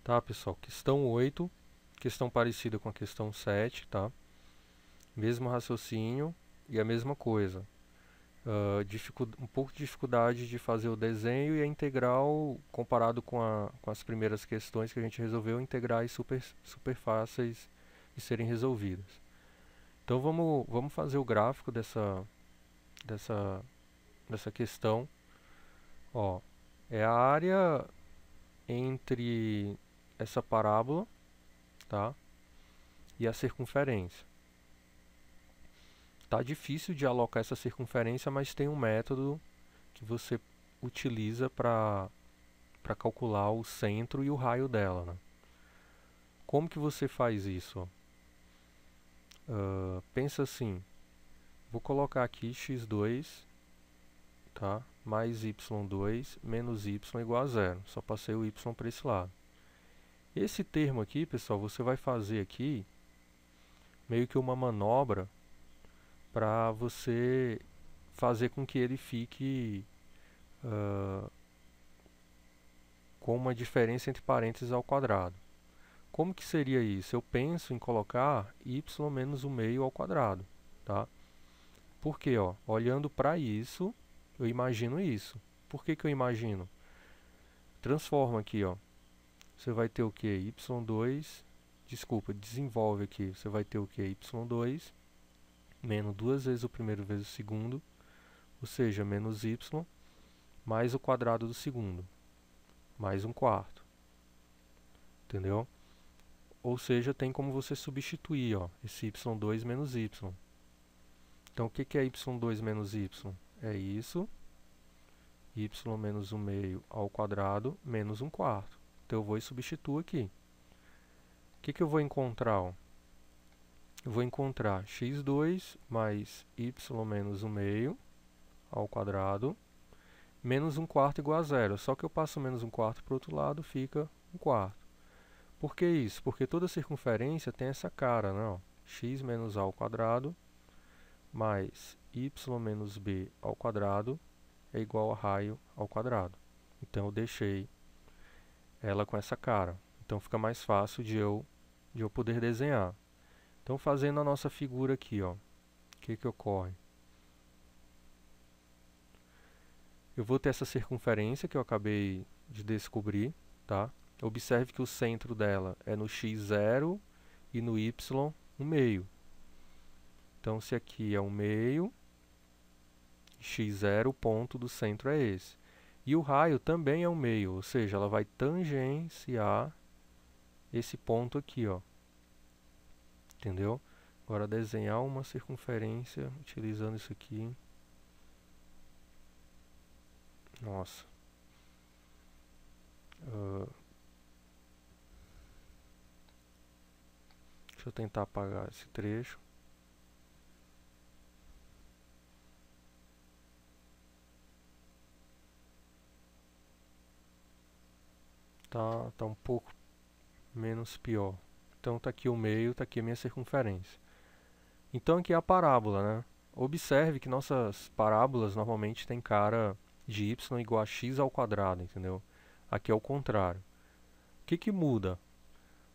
Tá, pessoal? Questão 8, questão parecida com a questão 7, tá? Mesmo raciocínio e a mesma coisa. Um pouco de dificuldade de fazer o desenho e a integral, comparado com as primeiras questões que a gente resolveu, integrais super fáceis de serem resolvidas. Então vamos fazer o gráfico dessa, dessa questão. Ó, é a área entre essa parábola, tá? E a circunferência. Tá difícil de alocar essa circunferência, mas tem um método que você utiliza para calcular o centro e o raio dela, né? Como que você faz isso? Pensa assim, vou colocar aqui x2, tá? Mais y2 menos y igual a zero. Só passei o y para esse lado. Esse termo aqui, pessoal, você vai fazer aqui meio que uma manobra para você fazer com que ele fique com uma diferença entre parênteses ao quadrado. Como que seria isso? Eu penso em colocar y menos o meio ao quadrado, tá? Porque, ó, olhando para isso, eu imagino isso. Por que que eu imagino? Transforma aqui, ó. Você vai ter o que? Y2, desculpa, desenvolve aqui. Você vai ter o que? Y2 menos duas vezes o primeiro vezes o segundo, ou seja, menos y, mais o quadrado do segundo, mais um quarto. Entendeu? Ou seja, tem como você substituir, ó, esse y2 menos y. Então, o que que é y2 menos y? É isso, y menos 1 meio ao quadrado menos um quarto. Então, eu vou e substituo aqui. O que que eu vou encontrar? Ó? Eu vou encontrar x2 mais y menos 1 meio ao quadrado menos um quarto igual a zero. Só que eu passo menos um quarto para o outro lado, fica um quarto. Por que isso? Porque toda circunferência tem essa cara, né? Ó, x menos a ao quadrado mais y menos b ao quadrado é igual a raio ao quadrado. Então eu deixei ela com essa cara. Então fica mais fácil de eu poder desenhar. Então fazendo a nossa figura aqui, ó, o que que ocorre? Eu vou ter essa circunferência que eu acabei de descobrir, tá? Observe que o centro dela é no x0 e no y 1 meio. Então se aqui é 1 meio, x0, o ponto do centro é esse. E o raio também é 1 meio, ou seja, ela vai tangenciar esse ponto aqui, ó. Entendeu? Agora desenhar uma circunferência utilizando isso aqui. Nossa. Deixa eu tentar apagar esse trecho. Tá um pouco menos pior. Então tá aqui o meio, tá aqui a minha circunferência. Então aqui é a parábola, né? Observe que nossas parábolas normalmente têm cara de y igual a x ao quadrado, entendeu? Aqui é o contrário. O que que muda?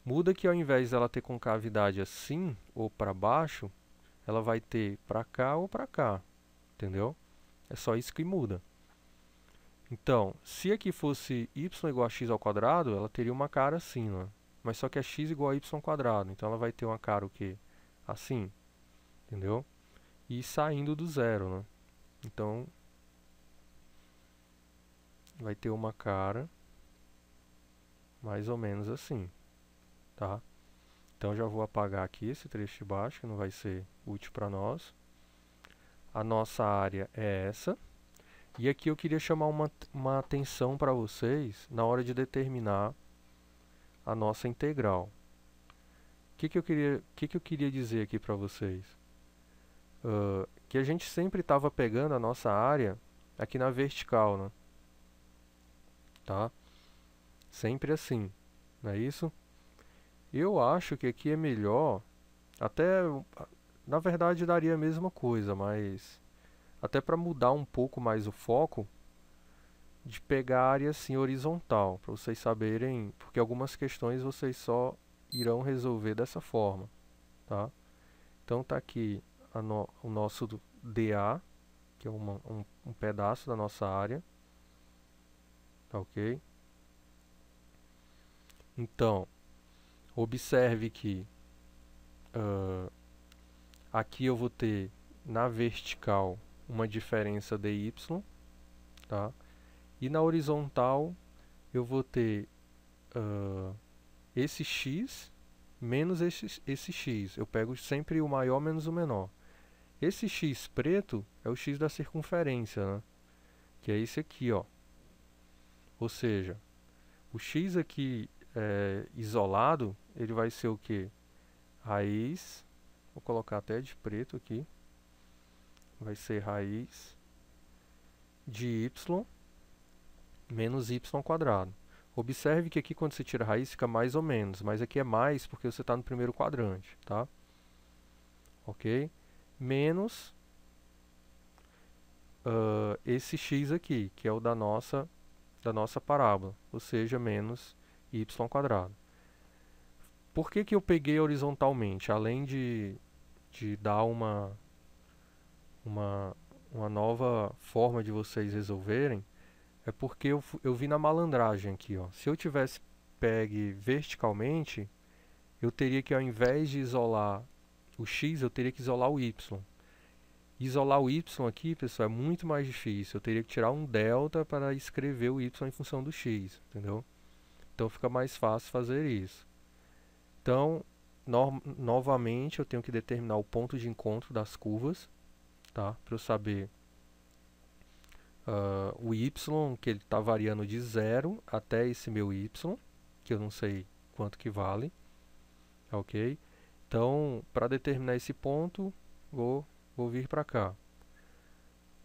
Muda que ao invés dela ter concavidade assim ou para baixo, ela vai ter para cá ou para cá, entendeu? É só isso que muda. Então, se aqui fosse y igual a x ao quadrado, ela teria uma cara assim, né? Mas só que é x igual a y ao quadrado, então ela vai ter uma cara o quê? Assim, entendeu? E saindo do zero, né? Então, vai ter uma cara mais ou menos assim, tá? Então já vou apagar aqui esse trecho de baixo, que não vai ser útil para nós. A nossa área é essa. E aqui eu queria chamar uma atenção para vocês na hora de determinar a nossa integral. O que eu queria dizer aqui para vocês? Que a gente sempre estava pegando a nossa área aqui na vertical, né? Tá? Sempre assim, não é isso? Eu acho que aqui é melhor, até, na verdade daria a mesma coisa, mas até para mudar um pouco mais o foco, de pegar a área assim horizontal, para vocês saberem, porque algumas questões vocês só irão resolver dessa forma, tá? Então tá aqui o nosso DA, que é um pedaço da nossa área, tá ok? Então, observe que aqui eu vou ter na vertical uma diferença dy, tá? E na horizontal eu vou ter esse x menos esse x. Eu pego sempre o maior menos o menor. Esse x preto é o x da circunferência, né? Que é esse aqui, ó. Ou seja, o x aqui isolado, ele vai ser o quê? Raiz, vou colocar até de preto aqui, vai ser raiz de y menos y quadrado. Observe que aqui quando você tira a raiz fica mais ou menos, mas aqui é mais porque você está no primeiro quadrante, tá? Ok? Menos esse x aqui, que é o da nossa parábola, ou seja, menos y quadrado. Por que eu peguei horizontalmente? Além de dar uma nova forma de vocês resolverem, é porque eu vi na malandragem aqui, ó. Se eu tivesse pegue verticalmente, eu teria que, ao invés de isolar o x, eu teria que isolar o y. Isolar o y aqui, pessoal, é muito mais difícil. Eu teria que tirar um delta para escrever o y em função do x, entendeu? Então fica mais fácil fazer isso. Então, novamente, eu tenho que determinar o ponto de encontro das curvas, tá? Para eu saber o y, que ele está variando de 0 até esse meu y, que eu não sei quanto que vale, ok? Então, para determinar esse ponto, vou vir para cá.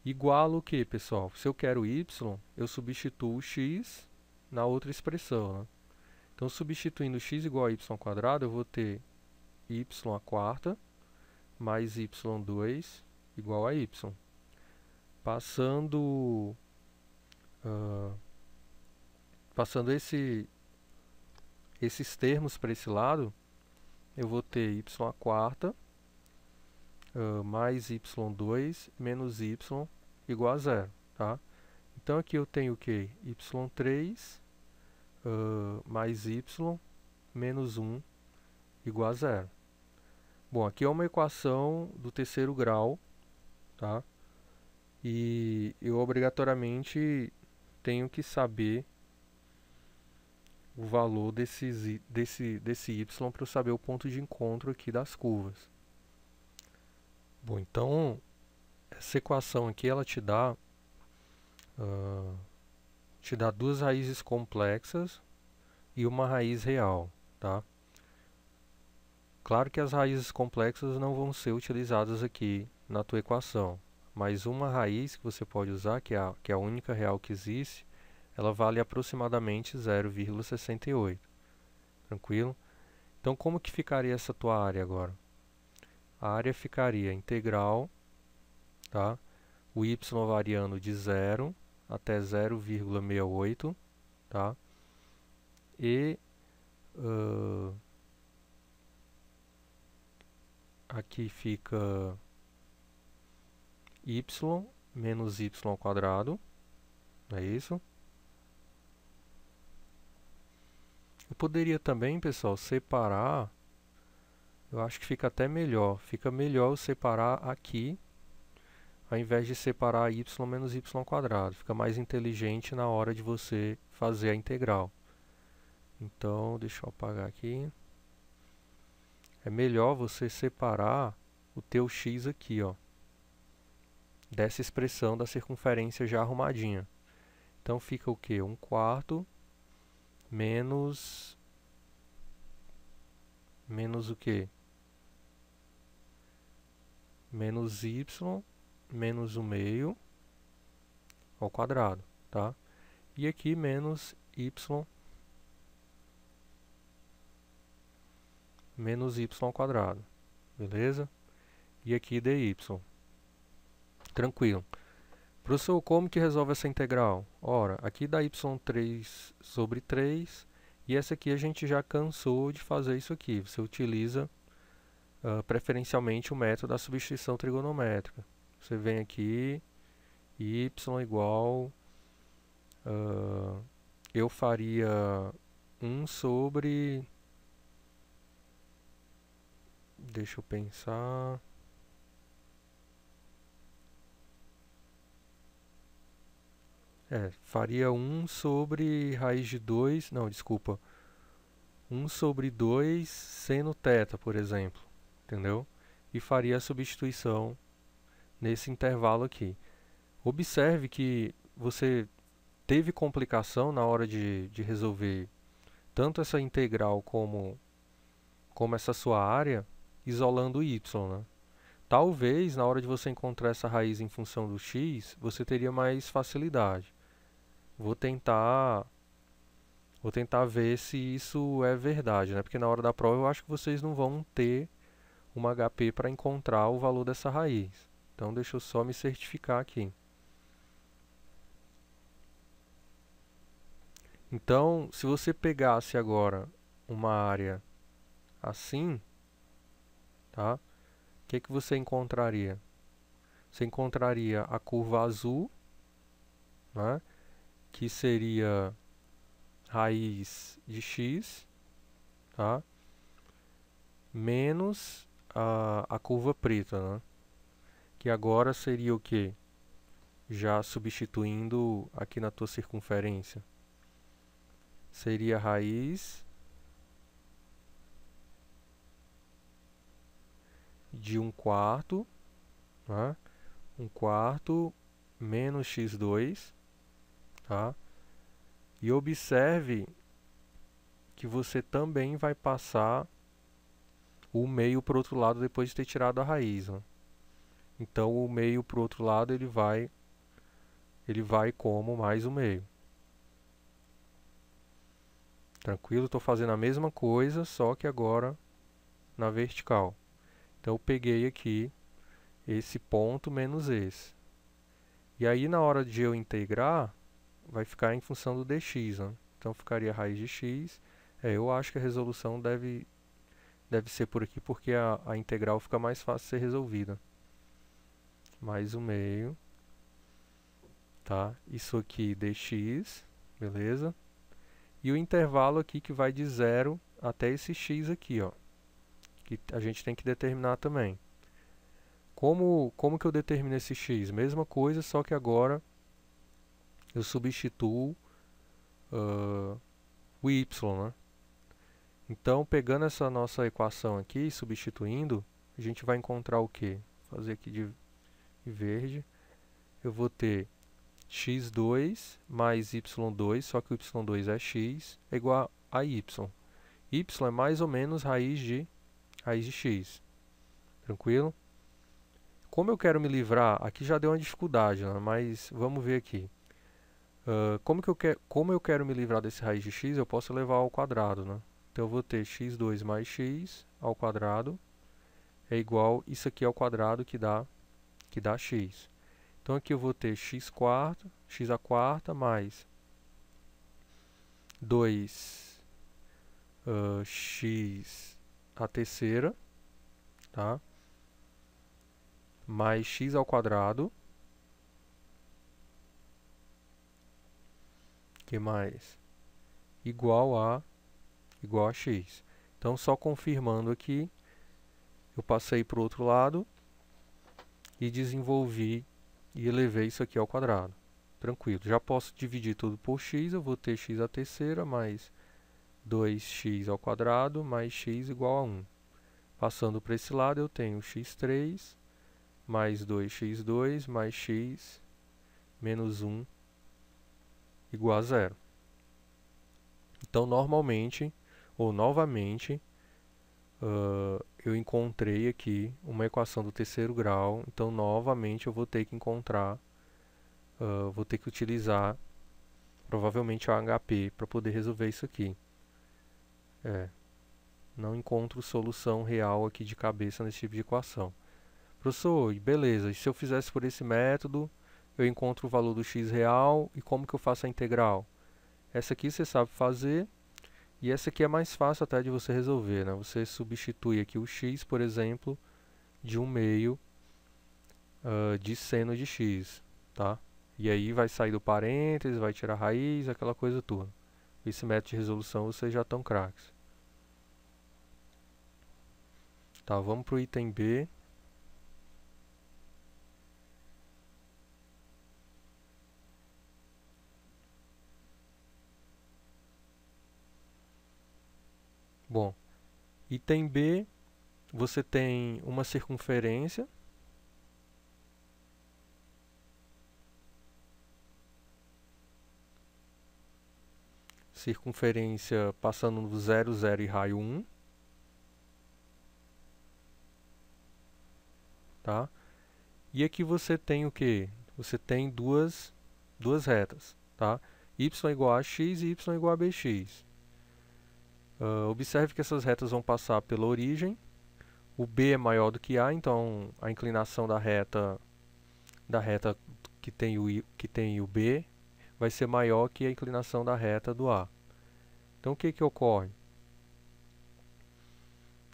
Igual o que, pessoal? Se eu quero y, eu substituo o x na outra expressão, né? Então, substituindo x igual a y quadrado, eu vou ter y à quarta mais y2 igual a y. Passando esses termos para esse lado, eu vou ter y à quarta mais y2 menos y igual a zero, tá? Então aqui eu tenho o que? y3 mais y menos 1 igual a zero. Bom, aqui é uma equação do terceiro grau, tá? E eu obrigatoriamente tenho que saber o valor desse y para eu saber o ponto de encontro aqui das curvas. Bom, então essa equação aqui ela te dá duas raízes complexas e uma raiz real, tá? Claro que as raízes complexas não vão ser utilizadas aqui na tua equação, mas uma raiz que você pode usar, que é a única real que existe, ela vale aproximadamente 0,68. Tranquilo? Então, como que ficaria essa tua área agora? A área ficaria integral, tá? O y variando de 0 até 0,68, tá? E aqui fica y menos y ao quadrado, não é isso? Eu poderia também, pessoal, separar, eu acho que fica até melhor. Fica melhor eu separar aqui, ao invés de separar y menos y ao quadrado. Fica mais inteligente na hora de você fazer a integral. Então, deixa eu apagar aqui. É melhor você separar o teu x aqui, ó, dessa expressão da circunferência já arrumadinha. Então fica o quê? 1/4 menos o quê? Menos y menos o meio ao quadrado, tá? E aqui menos y menos y ao quadrado, beleza? E aqui dy. Tranquilo. Professor, como que resolve essa integral? Ora, aqui dá y3 sobre 3, e essa aqui a gente já cansou de fazer isso aqui. Você utiliza preferencialmente o método da substituição trigonométrica. Você vem aqui, y igual, eu faria 1 sobre, deixa eu pensar, faria 1 sobre raiz de 2, não, desculpa, 1 sobre 2 seno θ, por exemplo, entendeu? E faria a substituição nesse intervalo aqui. Observe que você teve complicação na hora de resolver tanto essa integral como essa sua área, isolando y, né? Talvez, na hora de você encontrar essa raiz em função do x, você teria mais facilidade. Vou tentar ver se isso é verdade, né? Porque na hora da prova eu acho que vocês não vão ter uma HP para encontrar o valor dessa raiz. Então deixa eu só me certificar aqui. Então, se você pegasse agora uma área assim, tá? O que você encontraria? Você encontraria a curva azul, né? Que seria raiz de x, tá? Menos a curva preta, né? Que agora seria o quê? Já substituindo aqui na tua circunferência. Seria raiz de 1/4, né? 1/4 menos x2, tá? E observe que você também vai passar o meio para o outro lado depois de ter tirado a raiz, né? Então o meio para o outro lado ele vai como mais o meio. Tranquilo? Estou fazendo a mesma coisa, só que agora na vertical. Então eu peguei aqui esse ponto menos esse. E aí na hora de eu integrar, vai ficar em função do dx, né? Então ficaria raiz de x. Eu acho que a resolução deve ser por aqui, porque a integral fica mais fácil de ser resolvida. Mais o meio, tá? Isso aqui dx, beleza? E o intervalo aqui que vai de 0 até esse x aqui, ó, que a gente tem que determinar também. Como que eu determino esse x? Mesma coisa, só que agora eu substituo o y, né? Então, pegando essa nossa equação aqui, substituindo, a gente vai encontrar o quê? Vou fazer aqui de verde. Eu vou ter x2 mais y2, só que o y2 é x, é igual a y. Y é mais ou menos raiz de x. Tranquilo? Como eu quero me livrar, aqui já deu uma dificuldade, né? Mas vamos ver aqui. Como eu quero me livrar desse raiz de x, eu posso levar ao quadrado, né? Então eu vou ter x2 mais x ao quadrado é igual isso aqui ao quadrado que dá x. Então aqui eu vou ter x à quarta mais 2 x à terceira, tá? Mais x ao quadrado. Que mais? Igual a x. Então, só confirmando aqui, eu passei para o outro lado e desenvolvi e elevei isso aqui ao quadrado. Tranquilo. Já posso dividir tudo por x, eu vou ter x à terceira mais 2x ao quadrado mais x igual a 1. Passando para esse lado, eu tenho x3 mais 2x2 mais x menos 1 igual a 0. Então, normalmente, ou novamente, eu encontrei aqui uma equação do terceiro grau. Então, novamente, eu vou ter que encontrar, vou ter que utilizar, provavelmente, a HP para poder resolver isso aqui. Não encontro solução real aqui de cabeça nesse tipo de equação. Professor, beleza, e se eu fizesse por esse método, eu encontro o valor do x real e como que eu faço a integral? Essa aqui você sabe fazer e essa aqui é mais fácil até de você resolver, né? Você substitui aqui o x, por exemplo, de 1/2 de seno de x, tá? E aí vai sair do parênteses, vai tirar a raiz, aquela coisa toda. Esse método de resolução vocês já estão craques. Tá, vamos para o item B. Bom, item B, você tem uma circunferência. Circunferência passando no 0, 0 e raio 1. Tá? E aqui você tem o que? Você tem duas retas. Tá? Y igual a x e y igual a bx. Observe que essas retas vão passar pela origem. O B é maior do que A, então a inclinação da reta que tem o B vai ser maior que a inclinação da reta do A. Então o que que ocorre?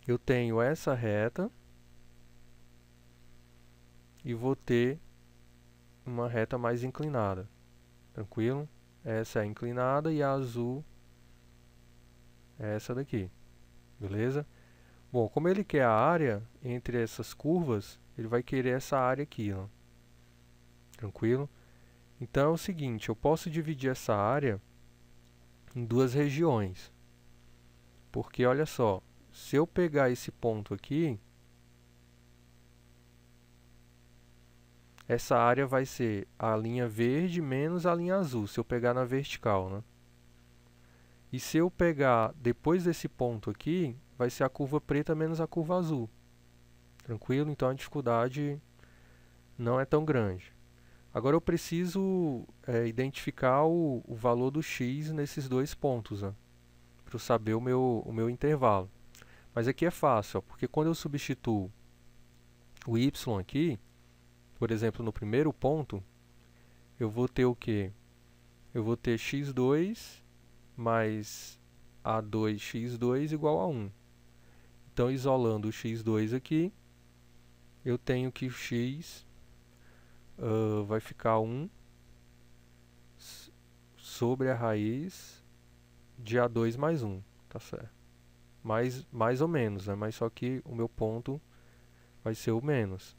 Eu tenho essa reta e vou ter uma reta mais inclinada. Tranquilo? Essa é a inclinada e a azul é essa daqui. Beleza? Bom, como ele quer a área entre essas curvas, ele vai querer essa área aqui, ó. Tranquilo? Então é o seguinte, eu posso dividir essa área em duas regiões. Porque olha só, se eu pegar esse ponto aqui, essa área vai ser a linha verde menos a linha azul, se eu pegar na vertical, né? E se eu pegar depois desse ponto aqui, vai ser a curva preta menos a curva azul. Tranquilo? Então a dificuldade não é tão grande. Agora eu preciso identificar o valor do x nesses dois pontos, né? Para eu saber o meu intervalo. Mas aqui é fácil, ó, porque quando eu substituo o y aqui, por exemplo, no primeiro ponto, eu vou ter o quê? Eu vou ter x2 mais a2x2 igual a 1. Então, isolando o x2 aqui, eu tenho que o x vai ficar 1 sobre a raiz de a2 mais 1, tá certo? Mais ou menos, né? Mas só que o meu ponto vai ser o menos.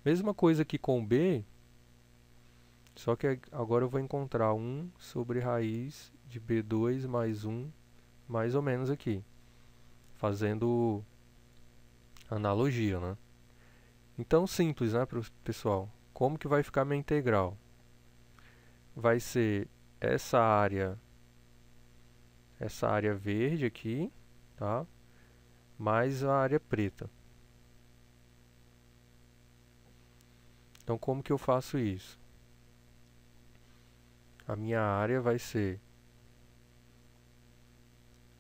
Mesma coisa aqui com b, só que agora eu vou encontrar 1 sobre raiz de b2 mais 1, mais ou menos aqui, fazendo analogia, né? Então, simples, né, pessoal? Como que vai ficar minha integral? Vai ser essa área verde aqui, tá? Mais a área preta. Então, como que eu faço isso? A minha área vai ser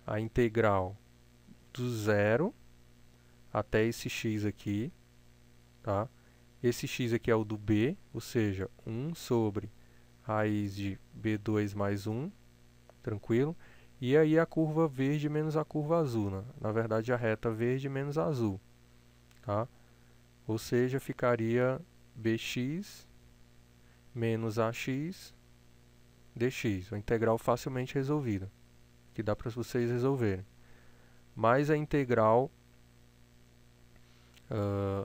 a integral do 0 até esse x aqui, tá? Esse x aqui é o do b, ou seja, 1 sobre raiz de b2 mais 1, tranquilo? E aí a curva verde menos a curva azul, né? Na verdade, a reta verde menos a azul, tá? Ou seja, ficaria bx menos ax dx, uma integral facilmente resolvida, que dá para vocês resolverem. Mais a integral,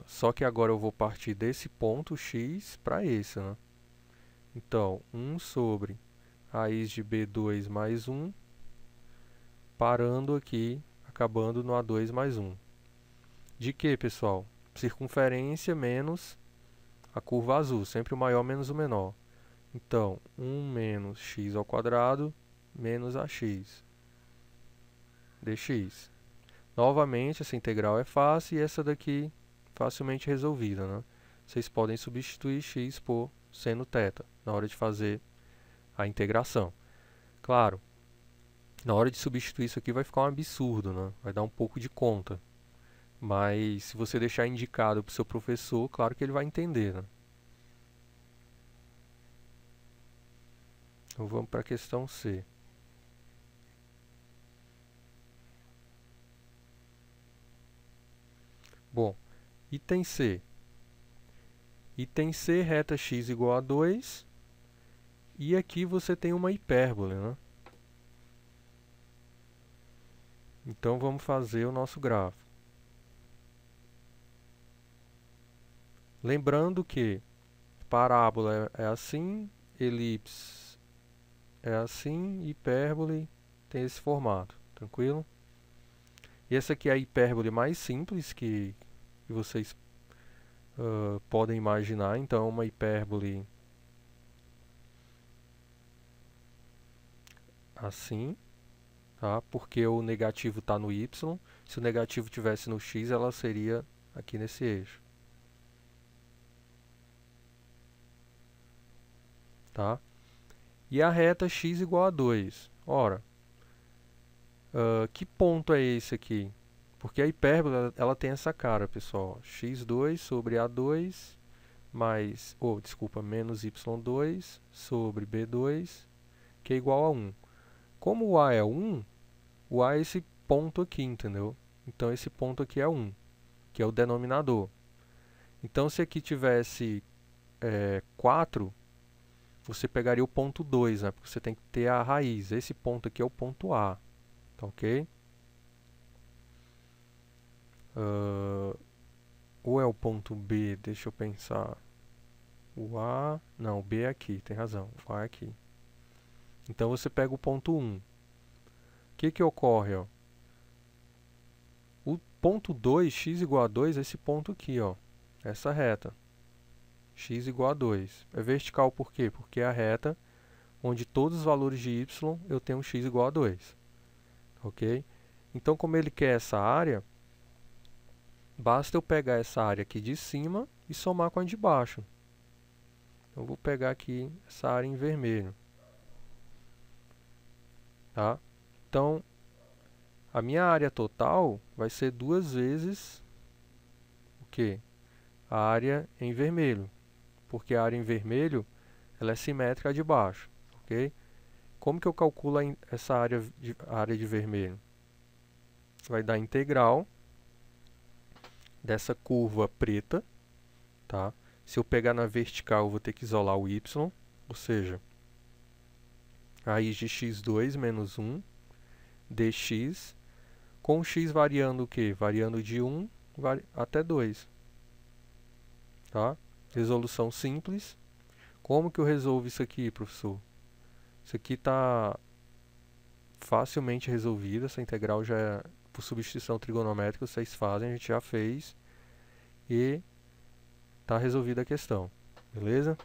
só que agora eu vou partir desse ponto x para esse, né? Então, 1 sobre raiz de b2 mais 1, parando aqui, acabando no a2 mais 1. De que, pessoal? Circunferência menos a curva azul, sempre o maior menos o menor. Então, 1 menos x ao quadrado menos ax dx. Novamente, essa integral é fácil e essa daqui facilmente resolvida, né? Vocês podem substituir x por seno θ na hora de fazer a integração. Claro, na hora de substituir isso aqui vai ficar um absurdo, né? Vai dar um pouco de conta. Mas se você deixar indicado para o seu professor, claro que ele vai entender, né? Então vamos para a questão C. Bom, item C. Item C, reta x igual a 2. E aqui você tem uma hipérbole, né? Então vamos fazer o nosso gráfico. Lembrando que parábola é assim, elipse é assim, hipérbole tem esse formato, tranquilo? E essa aqui é a hipérbole mais simples que vocês podem imaginar. Então, uma hipérbole assim, tá? Porque o negativo está no y. Se o negativo tivesse no x, ela seria aqui nesse eixo, tá? E a reta x igual a 2. Ora, que ponto é esse aqui? Porque a hipérbole ela tem essa cara, pessoal. x2 sobre a2 mais, menos y2 sobre b2, que é igual a 1. Como o a é 1, o a é esse ponto aqui, entendeu? Então esse ponto aqui é 1, que é o denominador. Então se aqui tivesse 4, você pegaria o ponto 2, né? Porque você tem que ter a raiz. Esse ponto aqui é o ponto A, tá ok? Ou é o ponto B, deixa eu pensar. O A, não, o B é aqui, tem razão, o A é aqui. Então você pega o ponto 1. O que ocorre, ó? O ponto 2, x igual a 2, é esse ponto aqui, ó. Essa reta. X igual a 2. É vertical por quê? Porque é a reta onde todos os valores de y eu tenho um x igual a 2. Ok? Então, como ele quer essa área, basta eu pegar essa área aqui de cima e somar com a de baixo. Então, eu vou pegar aqui essa área em vermelho. Tá? Então, a minha área total vai ser 2 vezes o quê? A área em vermelho. Porque a área em vermelho ela é simétrica à de baixo. Ok? Como que eu calculo essa área de vermelho? Vai dar integral dessa curva preta, tá? Se eu pegar na vertical, eu vou ter que isolar o y, ou seja, raiz de x2 menos 1 dx, com o x variando o quê? Variando de 1 até 2. Tá? Resolução simples. Como que eu resolvo isso aqui, professor? Isso aqui está facilmente resolvido, essa integral já é por substituição trigonométrica, vocês fazem, a gente já fez. E está resolvida a questão, beleza?